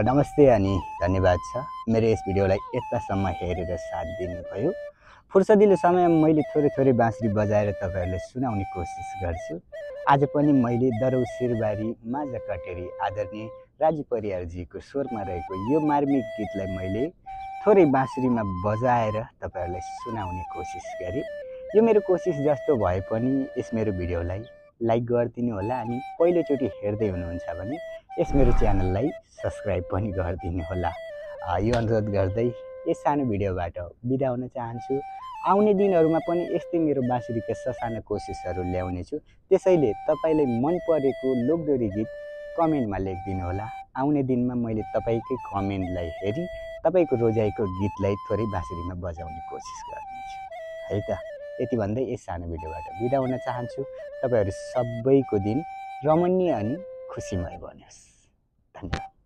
नमस्ते अनि धन्यवाद छ मेरो यस भिडियोलाई यतासम्म हेरेर साथ दिनुभयो। फुर्सदिलो समयमा मैले थोरै बाँसुरी बजाएर तपाईहरुलाई सुनाउने कोसिस गर्छु। आज पनि मैले दरौ सिरबारी माझा कटेरी आदरणीय राजु परियारजीको स्वरमा रहेको यो मार्मिक गीतलाई मैले थोरै बाँसुरीमा बजाएर तपाईहरुलाई सुनाउने कोसिस गरे। यो मेरो कोसिस जस्तो भए पनि यस मेरो भिडियोलाई लाइक गरिदिनु होला अनि पहिलोचोटि हेर्दै हुनुहुन्छ भने यस मेरो च्यानललाई सब्स्क्राइब पनि गरिदिनु होला। यो अनुरोध गर्दै यस सानो भिडियोबाट बिदा हुन चाहन्छु। आउने दिनहरुमा पनि यस्तै मेरो बाँसुरीका ससाना कोसिसहरु ल्याउने छु। त्यसैले तपाईलाई मन परेको लोकदोरी गीत कमेन्टमा लेखिदिनु होला। आउने दिनमा मैले तपाईकै कमेन्टलाई हेरी तपाईको रोजाइको गीतलाई थोरै बाँसुरीमा बजाउने कोसिस गर्नेछु है त। यति भन्दै यस सानो भिडियोबाट बिदा हुन चाहन्छु। तपाईहरु सबैको दिन रमणीय अनि खुशीमय बनोस्। धन्यवाद।